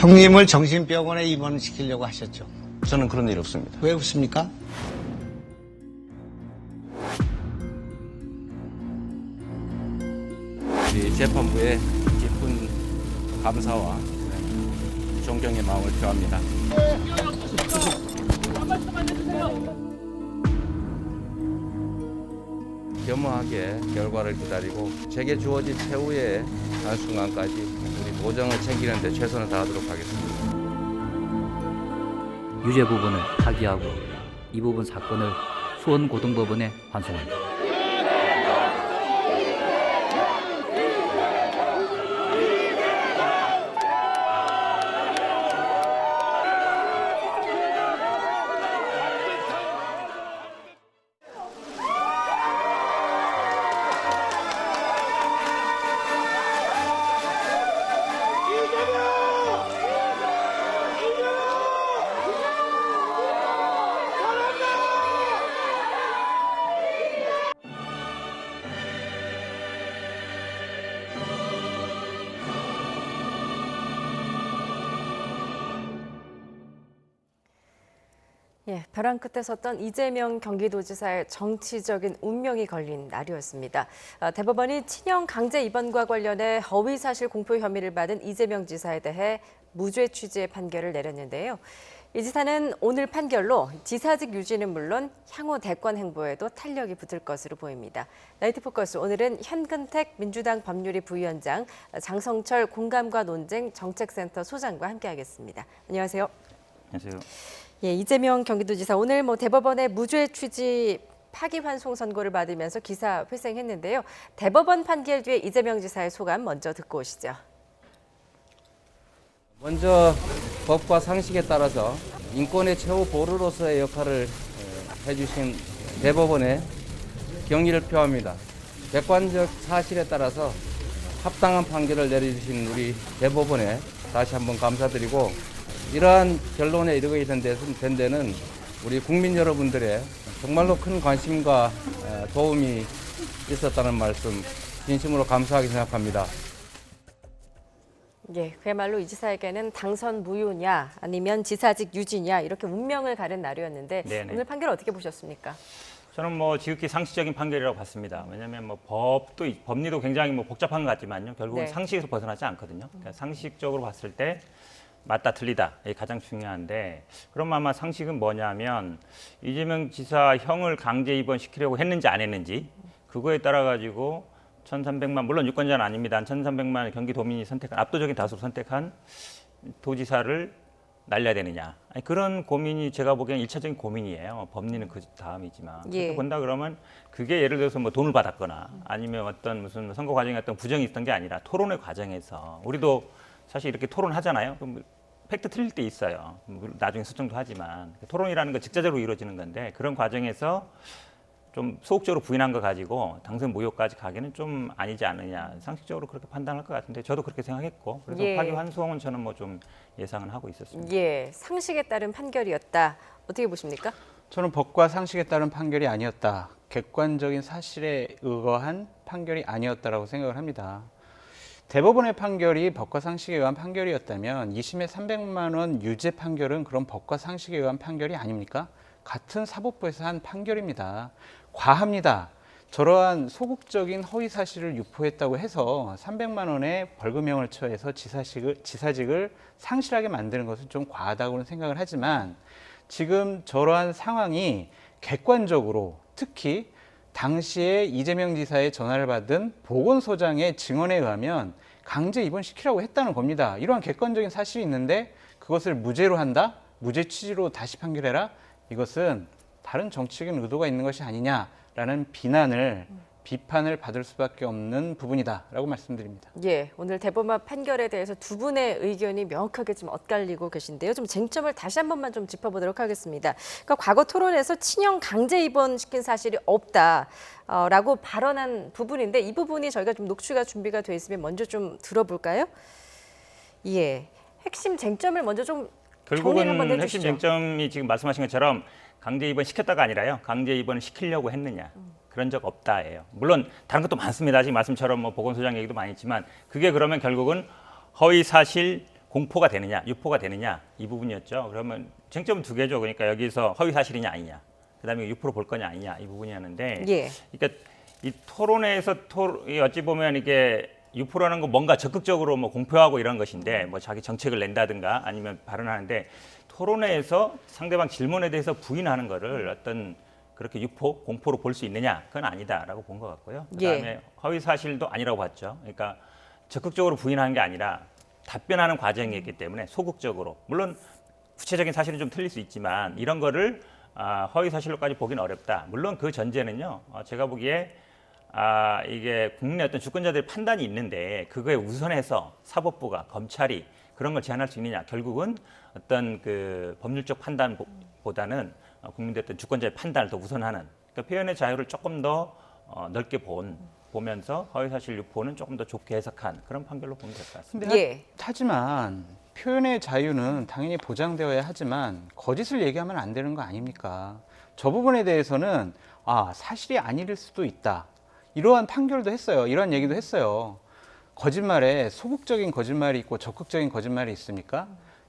형님을 정신병원에 입원시키려고 하셨죠? 저는 그런 일 없습니다. 왜 없습니까? 우리 재판부에 깊은 감사와 존경의 마음을 표합니다. 겸허하게 결과를 기다리고 제게 주어진 최후의 한순간까지 우리 도정을 챙기는 데 최선을 다하도록 하겠습니다. 유죄 부분을 타기하고 이 부분 사건을 수원고등법원에 환송합니다. 예, 벼랑 끝에 섰던 이재명 경기도지사의 정치적인 운명이 걸린 날이었습니다. 대법원이 친형 강제 입원과 관련해 허위사실 공표 혐의를 받은 이재명 지사에 대해 무죄 취지의 판결을 내렸는데요. 이 지사는 오늘 판결로 지사직 유지는 물론 향후 대권 행보에도 탄력이 붙을 것으로 보입니다. 나이트 포커스, 오늘은 현근택 민주당 법률위 부위원장, 장성철 공감과 논쟁 정책센터 소장과 함께하겠습니다. 안녕하세요. 안녕하세요. 예, 이재명 경기도지사 오늘 대법원의 무죄 취지 파기환송 선고를 받으면서 기사 회생했는데요. 대법원 판결 뒤에 이재명 지사의 소감 먼저 듣고 오시죠. 먼저 법과 상식에 따라서 인권의 최후 보루로서의 역할을 해주신 대법원의 경의를 표합니다. 객관적 사실에 따라서 합당한 판결을 내려주신 우리 대법원에 다시 한번 감사드리고, 이러한 결론에 이르게 된 데는 우리 국민 여러분들의 정말로 큰 관심과 도움이 있었다는 말씀 진심으로 감사하게 생각합니다. 예, 그야말로 이 지사에게는 당선 무효냐 아니면 지사직 유지냐 이렇게 운명을 가른 날이었는데 네네. 오늘 판결 어떻게 보셨습니까? 저는 지극히 상식적인 판결이라고 봤습니다. 왜냐하면 법리도 굉장히 복잡한 것 같지만요. 결국은 네. 상식에서 벗어나지 않거든요. 그러니까 상식적으로 봤을 때 맞다 틀리다 이게 가장 중요한데, 그럼 아마 상식은 뭐냐면 이재명 지사 형을 강제 입원시키려고 했는지 안 했는지, 그거에 따라 가지고 1,300만, 물론 유권자는 아닙니다. 1,300만 경기도민이 선택한, 압도적인 다수로 선택한 도지사를 날려야 되느냐. 아니, 그런 고민이 제가 보기엔 일차적인 고민이에요. 법리는 그 다음이지만. 예. 그렇게 본다 그러면 그게 예를 들어서 돈을 받았거나 아니면 어떤 무슨 선거 과정에 어떤 부정이 있었던 게 아니라 토론의 과정에서, 우리도 사실 이렇게 토론하잖아요. 그럼 팩트 틀릴 때 있어요. 나중에 수정도 하지만 토론이라는 건 직자적으로 이루어지는 건데, 그런 과정에서 좀 소극적으로 부인한 거 가지고 당선 무효까지 가기는 좀 아니지 않느냐, 상식적으로 그렇게 판단할 것 같은데 저도 그렇게 생각했고, 그래서 예. 파기환송은 저는 좀 예상은 하고 있었습니다. 예, 상식에 따른 판결이었다. 어떻게 보십니까? 저는 법과 상식에 따른 판결이 아니었다. 객관적인 사실에 의거한 판결이 아니었다라고 생각을 합니다. 대법원의 판결이 법과 상식에 의한 판결이었다면 2심의 300만 원 유죄 판결은 그런 법과 상식에 의한 판결이 아닙니까? 같은 사법부에서 한 판결입니다. 과합니다. 저러한 소극적인 허위 사실을 유포했다고 해서 300만 원의 벌금형을 처해서 지사직을 상실하게 만드는 것은 좀 과하다고는 생각을 하지만, 지금 저러한 상황이 객관적으로, 특히 당시에 이재명 지사의 전화를 받은 보건소장의 증언에 의하면 강제 입원시키라고 했다는 겁니다. 이러한 객관적인 사실이 있는데 그것을 무죄로 한다? 무죄 취지로 다시 판결해라? 이것은 다른 정치적인 의도가 있는 것이 아니냐라는 비판을 받을 수밖에 없는 부분이다라고 말씀드립니다. 예, 오늘 대법원 판결에 대해서 두 분의 의견이 명확하게 좀 엇갈리고 계신데요. 좀 쟁점을 다시 한 번만 좀 짚어보도록 하겠습니다. 그러니까 과거 토론에서 친형 강제 입원시킨 사실이 없다라고 발언한 부분인데, 이 부분이 저희가 좀 녹취가 준비가 돼 있으면 먼저 좀 들어볼까요? 예, 핵심 쟁점을 먼저 좀 정리를 한번 결국은 핵심 해주시죠. 쟁점이 지금 말씀하신 것처럼 강제 입원 시켰다가 아니라요, 강제 입원을 시키려고 했느냐, 그런 적 없다예요. 물론 다른 것도 많습니다. 지금 말씀처럼 보건소장 얘기도 많이 있지만, 그게 그러면 결국은 허위 사실 공포가 되느냐, 유포가 되느냐 이 부분이었죠. 그러면 쟁점은 두 개죠. 그러니까 여기서 허위 사실이냐 아니냐, 그다음에 유포로 볼 거냐 아니냐 이 부분이었는데, 예. 그러니까 이 토론회에서 어찌 보면 이게 유포라는 건 뭔가 적극적으로 뭐 공표하고 이런 것인데, 뭐 자기 정책을 낸다든가 아니면 발언하는데, 토론회에서 상대방 질문에 대해서 부인하는 거를 어떤 그렇게 유포, 공포로 볼 수 있느냐, 그건 아니다라고 본 것 같고요. 그다음에 예. 허위 사실도 아니라고 봤죠. 그러니까 적극적으로 부인하는 게 아니라 답변하는 과정이었기 때문에 소극적으로, 물론 구체적인 사실은 좀 틀릴 수 있지만 이런 거를 허위 사실로까지 보기는 어렵다. 물론 그 전제는요, 제가 보기에 이게 국내 어떤 주권자들의 판단이 있는데 그거에 우선해서 사법부가, 검찰이 그런 걸 제한할 수 있느냐. 결국은 어떤 그 법률적 판단보다는 국민들 어떤 주권자의 판단을 더 우선하는, 그러니까 표현의 자유를 조금 더 넓게 보면서 허위사실 유포는 조금 더 좋게 해석한 그런 판결로 보면 될 것 같습니다. 근데 예. 하지만 표현의 자유는 당연히 보장되어야 하지만 거짓을 얘기하면 안 되는 거 아닙니까? 저 부분에 대해서는 사실이 아닐 수도 있다. 이러한 판결도 했어요. 이러한 얘기도 했어요. 거짓말에 소극적인 거짓말이 있고 적극적인 거짓말이 있습니까?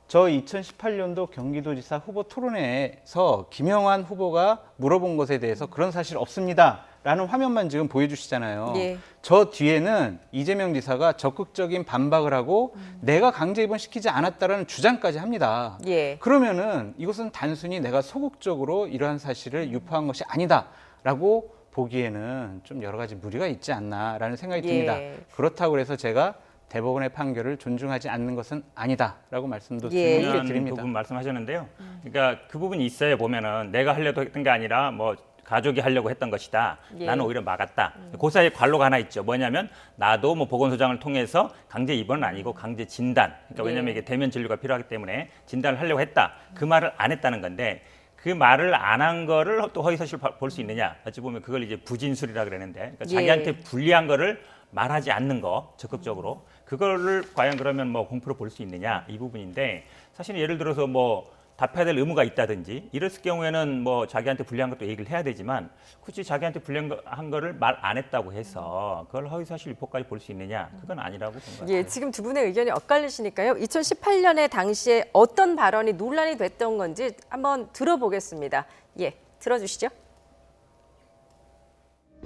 저 2018년도 경기도지사 후보 토론회에서 김영환 후보가 물어본 것에 대해서 그런 사실 없습니다. 라는 화면만 지금 보여주시잖아요. 예. 저 뒤에는 이재명 지사가 적극적인 반박을 하고 내가 강제 입원시키지 않았다라는 주장까지 합니다. 예. 그러면은 이것은 단순히 내가 소극적으로 이러한 사실을 유포한 것이 아니다라고 보기에는 좀 여러 가지 무리가 있지 않나라는 생각이 듭니다. 예. 그렇다고 해서 제가 대법원의 판결을 존중하지 않는 것은 아니다라고 말씀도 예. 드리게 중요한 드립니다. 부분 말씀하셨는데요. 그러니까 그 부분이 있어요. 보면은 내가 하려고 했던 게 아니라 뭐 가족이 하려고 했던 것이다. 예. 나는 오히려 막았다. 그 사이에 관로가 하나 있죠. 뭐냐면 나도 뭐 보건소장을 통해서 강제 입원은 아니고 강제 진단. 그러니까 예. 왜냐면 이게 대면 진료가 필요하기 때문에 진단을 하려고 했다. 그 말을 안 했다는 건데, 그 말을 안 한 거를 또 허위사실 볼 수 있느냐? 어찌 보면 그걸 이제 부진술이라 그러는데, 그러니까 예. 자기한테 불리한 거를 말하지 않는 거, 적극적으로 그거를 과연 그러면 뭐 공표로 볼 수 있느냐, 이 부분인데, 사실 예를 들어서 뭐 답해야 될 의무가 있다든지 이랬을 경우에는 뭐 자기한테 불리한 것도 얘기를 해야 되지만, 굳이 자기한테 불리한 거를 말 안 했다고 해서 그걸 허위사실 유포까지 볼 수 있느냐, 그건 아니라고 본 것 같아요. 예, 지금 두 분의 의견이 엇갈리시니까요. 2018년에 당시에 어떤 발언이 논란이 됐던 건지 한번 들어보겠습니다. 예, 들어주시죠.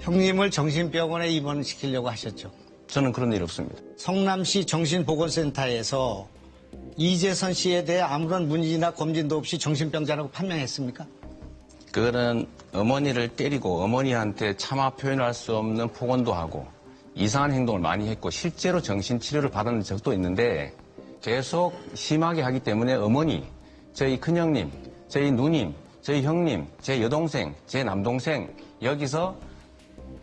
형님을 정신병원에 입원시키려고 하셨죠. 저는 그런 일 없습니다. 성남시 정신보건센터에서 이재선 씨에 대해 아무런 문의나 검진도 없이 정신병자라고 판명했습니까? 그거는 어머니를 때리고 어머니한테 차마 표현할 수 없는 폭언도 하고 이상한 행동을 많이 했고 실제로 정신치료를 받은 적도 있는데, 계속 심하게 하기 때문에 어머니, 저희 큰형님, 저희 누님, 저희 형님, 제 여동생, 제 남동생 여기서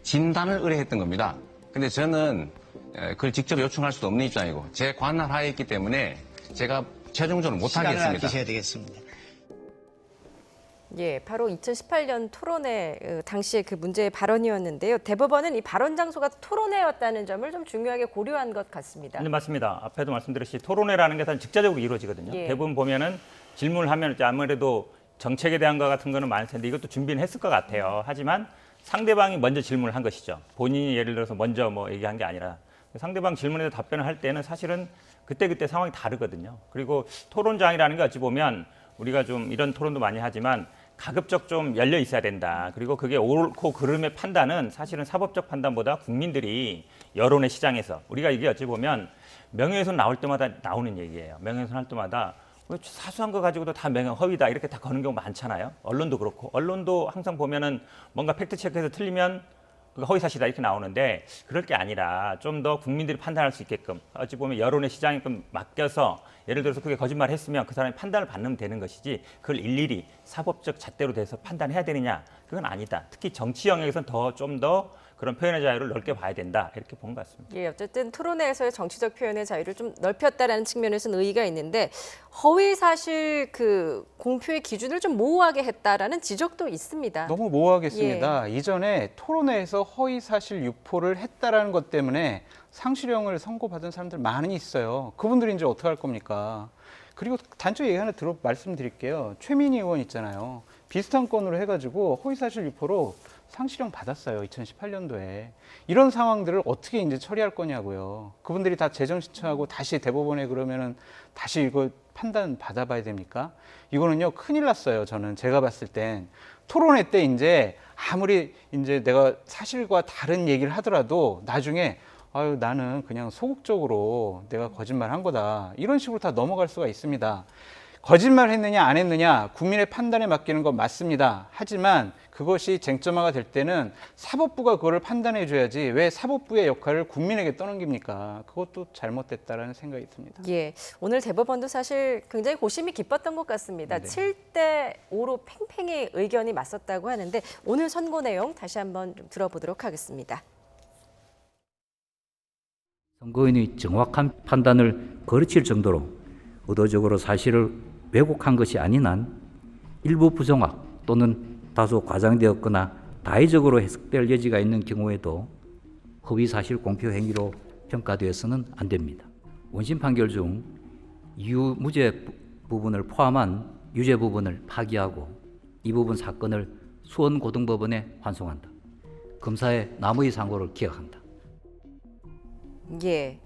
진단을 의뢰했던 겁니다. 근데 저는 그걸 직접 요청할 수도 없는 입장이고 제 관할 하에 있기 때문에 제가 최종적으로 못 시간을 하겠습니다. 아끼셔야 되겠습니다. 예, 바로 2018년 토론회 당시에 그 문제의 발언이었는데요. 대법원은 이 발언 장소가 토론회였다는 점을 좀 중요하게 고려한 것 같습니다. 네, 맞습니다. 앞에도 말씀드렸듯이 토론회라는 게 사실 직자적으로 이루어지거든요. 예. 대부분 보면은 질문을 하면 이제 아무래도 정책에 대한 것 같은 거는 많을 텐데 이것도 준비는 했을 것 같아요. 하지만 상대방이 먼저 질문을 한 것이죠. 본인이 예를 들어서 먼저 뭐 얘기한 게 아니라 상대방 질문에 답변을 할 때는 사실은 그때그때 상황이 다르거든요. 그리고 토론장이라는 게 어찌 보면 우리가 좀 이런 토론도 많이 하지만 가급적 좀 열려 있어야 된다. 그리고 그게 옳고 그름의 판단은 사실은 사법적 판단보다 국민들이 여론의 시장에서, 우리가 이게 어찌 보면 명예훼손 나올 때마다 나오는 얘기예요. 명예훼손 할 때마다 왜 사소한 거 가지고도 다 명예 허위다 이렇게 다 거는 경우 많잖아요. 언론도 그렇고, 언론도 항상 보면은 뭔가 팩트 체크해서 틀리면 그거 허위 사실이다 이렇게 나오는데, 그럴 게 아니라 좀 더 국민들이 판단할 수 있게끔 어찌 보면 여론의 시장에 맡겨서, 예를 들어서 그게 거짓말을 했으면 그 사람이 판단을 받으면 되는 것이지 그걸 일일이 사법적 잣대로 돼서 판단해야 되느냐, 그건 아니다. 특히 정치 영역에서는 좀 더 그런 표현의 자유를 넓게 봐야 된다, 이렇게 본 것 같습니다. 예, 어쨌든 토론회에서의 정치적 표현의 자유를 좀 넓혔다라는 측면에서는 의의가 있는데, 허위 사실 그 공표의 기준을 좀 모호하게 했다라는 지적도 있습니다. 너무 모호하겠습니다. 이전에 토론회에서 허위 사실 유포를 했다라는 것 때문에 상실형을 선고받은 사람들 많이 있어요. 그분들이 이제 어떻게 할 겁니까? 그리고 단적 얘기 하나 말씀드릴게요. 최민희 의원 있잖아요. 비슷한 건으로 해가지고 허위 사실 유포로 상실형 받았어요. 2018년도에. 이런 상황들을 어떻게 이제 처리할 거냐고요. 그분들이 다 재정 신청하고 다시 대법원에 그러면은 다시 이거 판단 받아봐야 됩니까? 이거는요, 큰일 났어요. 저는 제가 봤을 땐 토론회 때 이제 아무리 이제 내가 사실과 다른 얘기를 하더라도 나중에 아유, 나는 그냥 소극적으로 내가 거짓말 한 거다. 이런 식으로 다 넘어갈 수가 있습니다. 거짓말 했느냐 안 했느냐 국민의 판단에 맡기는 건 맞습니다. 하지만 그것이 쟁점화가 될 때는 사법부가 그거를 판단해 줘야지 왜 사법부의 역할을 국민에게 떠넘깁니까? 그것도 잘못됐다라는 생각이 듭니다. 예, 오늘 대법원도 사실 굉장히 고심이 깊었던 것 같습니다. 7대 5로 팽팽히 의견이 맞섰다고 하는데 오늘 선고 내용 다시 한번 좀 들어보도록 하겠습니다. 선고인의 정확한 판단을 거르칠 정도로 의도적으로 사실을 왜곡한 것이 아닌 한 일부 부정확 또는 다소 과장되었거나 다의적으로 해석될 여지가 있는 경우에도 허위사실 공표 행위로 평가되어서는 안 됩니다. 원심 판결 중 이유 무죄 부분을 포함한 유죄 부분을 파기하고 이 부분 사건을 수원고등법원에 환송한다. 검사의 남의 상고를 기각한다. 예.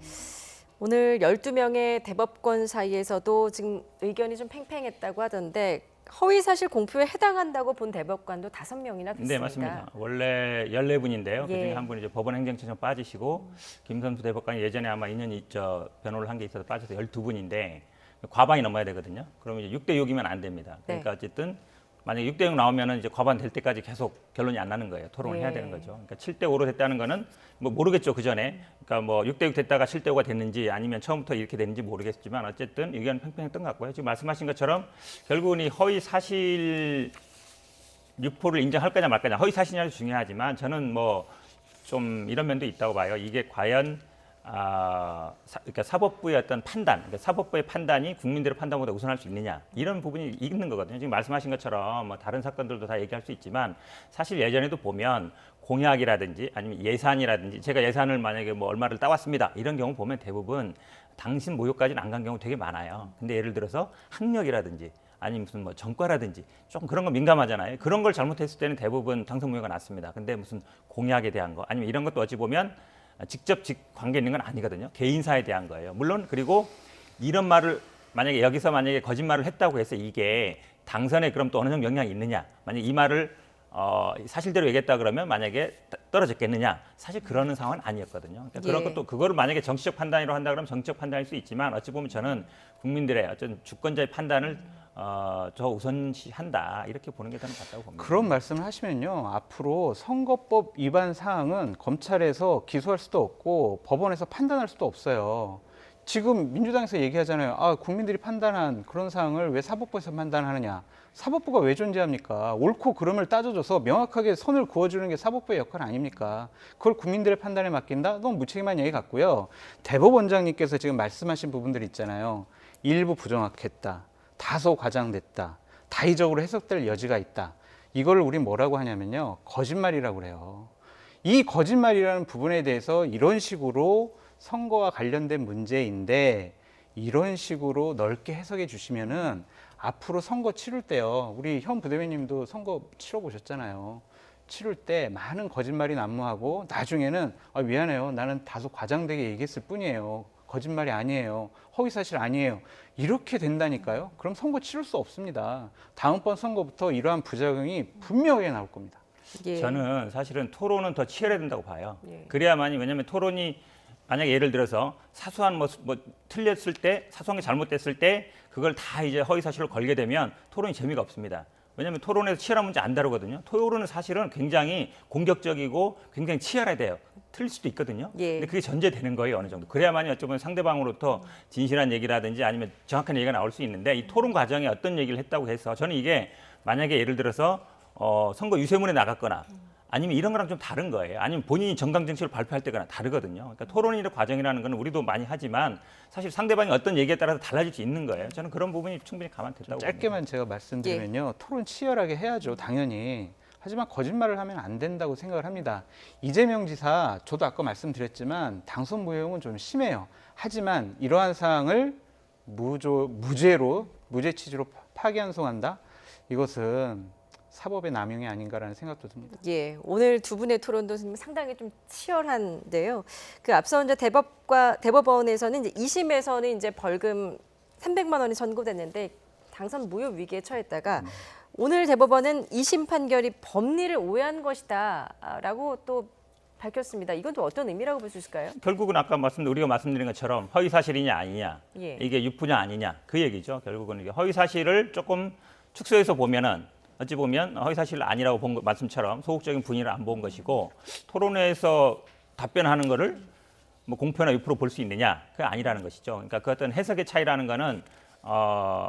오늘 12명의 대법관 사이에서도 지금 의견이 좀 팽팽했다고 하던데 허위사실 공표에 해당한다고 본 대법관도 5명이나 됐습니다. 네, 맞습니다. 원래 14분인데요. 예. 그중에 한 분이 이제 법원행정처장 빠지시고 김선수 대법관이 예전에 아마 2년 변호를 한 게 있어서 빠져서 12분인데 과반이 넘어야 되거든요. 그러면 이제 6대 6이면 안 됩니다. 그러니까 네. 어쨌든 만약에 6대 6 나오면은 이제 과반 될 때까지 계속 결론이 안 나는 거예요. 토론을 해야 예. 되는 거죠. 그러니까 7대 5로 됐다는 거는 뭐 모르겠죠. 그 전에. 그러니까 뭐 6대 6 됐다가 7대 5가 됐는지 아니면 처음부터 이렇게 됐는지 모르겠지만 어쨌든 의견 팽팽했던 것 같고요. 지금 말씀하신 것처럼 결국은 이 허위 사실 유포를 인정할 거냐 말 거냐 허위 사실이 중요하지만 저는 뭐 좀 이런 면도 있다고 봐요. 이게 과연 그러니까 사법부의 어떤 판단, 그러니까 사법부의 판단이 국민들의 판단보다 우선할 수 있느냐 이런 부분이 있는 거거든요. 지금 말씀하신 것처럼 뭐 다른 사건들도 다 얘기할 수 있지만 사실 예전에도 보면 공약이라든지 아니면 예산이라든지 제가 예산을 만약에 뭐 얼마를 따왔습니다 이런 경우 보면 대부분 당신 모욕까지는 안 간 경우 되게 많아요. 근데 예를 들어서 학력이라든지 아니면 무슨 뭐 전과라든지 좀 그런 거 민감하잖아요. 그런 걸 잘못했을 때는 대부분 당선 무효가 났습니다. 근데 무슨 공약에 대한 거 아니면 이런 것도 어찌 보면 직접 관계 있는 건 아니거든요. 개인사에 대한 거예요. 물론 그리고 이런 말을 만약에 여기서 만약에 거짓말을 했다고 해서 이게 당선에 그럼 또 어느 정도 영향이 있느냐. 만약에 이 말을 사실대로 얘기했다 그러면 만약에 떨어졌겠느냐. 사실 그러는 상황은 아니었거든요. 그러니까 그런 것도 그거를 만약에 정치적 판단으로 한다 그러면 정치적 판단일 수 있지만 어찌 보면 저는 국민들의 어떤 주권자의 판단을 저 우선시한다 이렇게 보는 게 저는 맞다고 봅니다. 그런 말씀을 하시면요, 앞으로 선거법 위반 사항은 검찰에서 기소할 수도 없고 법원에서 판단할 수도 없어요. 지금 민주당에서 얘기하잖아요. 국민들이 판단한 그런 사항을 왜 사법부에서 판단하느냐. 사법부가 왜 존재합니까? 옳고 그름을 따져줘서 명확하게 선을 그어주는 게 사법부의 역할 아닙니까? 그걸 국민들의 판단에 맡긴다? 너무 무책임한 얘기 같고요. 대법원장님께서 지금 말씀하신 부분들 있잖아요. 일부 부정확했다. 다소 과장됐다. 다의적으로 해석될 여지가 있다. 이걸 우리 뭐라고 하냐면요. 거짓말이라고 그래요. 이 거짓말이라는 부분에 대해서 이런 식으로 선거와 관련된 문제인데 이런 식으로 넓게 해석해 주시면은 앞으로 선거 치를 때요. 우리 현 부대변님도 선거 치러 보셨잖아요. 치를 때 많은 거짓말이 난무하고 나중에는 미안해요. 나는 다소 과장되게 얘기했을 뿐이에요. 거짓말이 아니에요. 허위사실 아니에요. 이렇게 된다니까요. 그럼 선거 치를 수 없습니다. 다음번 선거부터 이러한 부작용이 분명하게 나올 겁니다. 예. 저는 사실은 토론은 더 치열해야 된다고 봐요. 예. 그래야만이 왜냐하면 토론이 만약에 예를 들어서 사소한 뭐 틀렸을 때 사소한 게 잘못됐을 때 그걸 다 이제 허위사실로 걸게 되면 토론이 재미가 없습니다. 왜냐하면 토론에서 치열한 문제 안 다루거든요. 토론은 사실은 굉장히 공격적이고 굉장히 치열해야 돼요. 틀릴 수도 있거든요. 예. 근데 그게 전제되는 거예요, 어느 정도. 그래야만이 어쩌면 상대방으로부터 진실한 얘기라든지 아니면 정확한 얘기가 나올 수 있는데 이 토론 과정에 어떤 얘기를 했다고 해서 저는 이게 만약에 예를 들어서 선거 유세문에 나갔거나 아니면 이런 거랑 좀 다른 거예요. 아니면 본인이 정강 정책을 발표할 때거나 다르거든요. 그러니까 토론이나 과정이라는 거는 우리도 많이 하지만 사실 상대방이 어떤 얘기에 따라서 달라질 수 있는 거예요. 저는 그런 부분이 충분히 감안됐다고 짧게만 봅니다. 제가 말씀드리면요. 토론 치열하게 해야죠. 당연히. 하지만 거짓말을 하면 안 된다고 생각을 합니다. 이재명 지사, 저도 아까 말씀드렸지만 당선 무효는 좀 심해요. 하지만 이러한 사항을 무죄 취지로 파기환송한다? 이것은 사법의 남용이 아닌가라는 생각도 듭니다. 예, 오늘 두 분의 토론도 상당히 좀 치열한데요. 그 앞서 이제 대법원에서는 이제 2심에서는 이제 벌금 300만 원이 선고됐는데 당선 무효 위기에 처했다가 오늘 대법원은 2심 판결이 법리를 오해한 것이다라고 또 밝혔습니다. 이건 또 어떤 의미라고 볼 수 있을까요? 결국은 아까 우리가 말씀드린 것처럼 허위 사실이냐 아니냐, 예. 이게 유포냐 아니냐 그 얘기죠. 결국은 이게 허위 사실을 조금 축소해서 보면은 어찌 보면 허위 사실 아니라고 본 말씀처럼 소극적인 분위기를 안 본 것이고 토론회에서 답변하는 거를 뭐 공표나 유포로 볼 수 있느냐 그게 아니라는 것이죠. 그러니까 그 어떤 해석의 차이라는 거는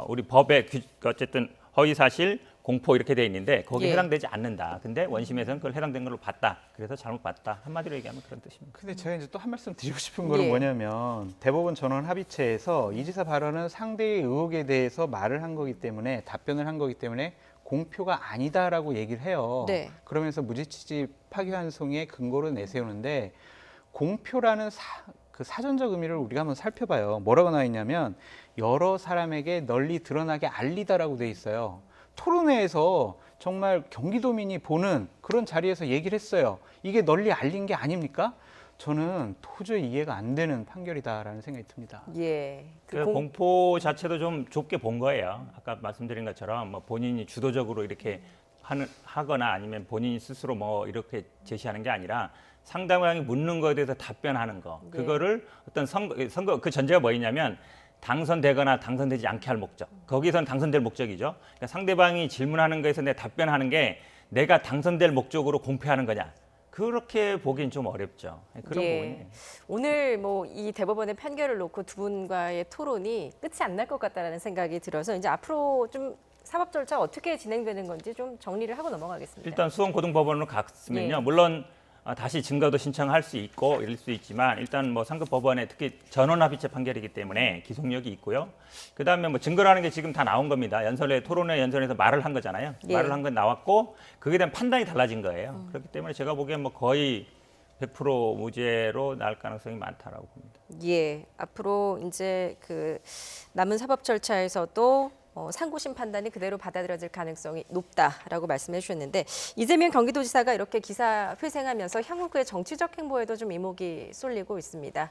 우리 법에 어쨌든 허위 사실 공포 이렇게 돼 있는데 거기에 예. 해당되지 않는다. 근데 원심에서는 그걸 해당된 걸로 봤다. 그래서 잘못 봤다. 한마디로 얘기하면 그런 뜻입니다. 근데 제가 이제 또 한 말씀 드리고 싶은 거는 예. 뭐냐면 대법원 전원 합의체에서 이 지사 발언은 상대의 의혹에 대해서 말을 한 거기 때문에 답변을 한 거기 때문에 공표가 아니다라고 얘기를 해요. 네. 그러면서 무죄취지 파기환송의 근거를 내세우는데 공표라는 그 사전적 의미를 우리가 한번 살펴봐요. 뭐라고 나와 있냐면 여러 사람에게 널리 드러나게 알리다라고 돼 있어요. 토론회에서 정말 경기도민이 보는 그런 자리에서 얘기를 했어요. 이게 널리 알린 게 아닙니까? 저는 도저히 이해가 안 되는 판결이다라는 생각이 듭니다. 예. 그 공포 자체도 좀 좁게 본 거예요. 아까 말씀드린 것처럼 뭐 본인이 주도적으로 이렇게 하거나 아니면 본인이 스스로 뭐 이렇게 제시하는 게 아니라 상대방이 묻는 거에 대해서 답변하는 거. 네. 그거를 어떤 선거 그 전제가 뭐였냐면 당선되거나 당선되지 않게 할 목적. 거기서는 당선될 목적이죠. 그러니까 상대방이 질문하는 거에서 내 답변하는 게 내가 당선될 목적으로 공표하는 거냐. 그렇게 보기엔 좀 어렵죠. 그런 예. 부분이. 오늘 뭐 이 대법원의 판결을 놓고 두 분과의 토론이 끝이 안 날 것 같다라는 생각이 들어서 이제 앞으로 좀 사법 절차 어떻게 진행되는 건지 좀 정리를 하고 넘어가겠습니다. 일단 수원고등법원으로 갔으면요. 예. 물론 다시 증거도 신청할 수 있고 이럴 수 있지만 일단 뭐 상급 법원에 특히 전원합의체 판결이기 때문에 기속력이 있고요. 그다음에 뭐 증거라는 게 지금 다 나온 겁니다. 토론회 연설에서 말을 한 거잖아요. 예. 말을 한 건 나왔고 그에 대한 판단이 달라진 거예요. 그렇기 때문에 제가 보기엔 뭐 거의 100% 무죄로 나올 가능성이 많다라고 봅니다. 예, 앞으로 이제 그 남은 사법 절차에서도 상고심 판단이 그대로 받아들여질 가능성이 높다라고 말씀해 주셨는데 이재명 경기도지사가 이렇게 기사 회생하면서 향후 그의 정치적 행보에도 좀 이목이 쏠리고 있습니다.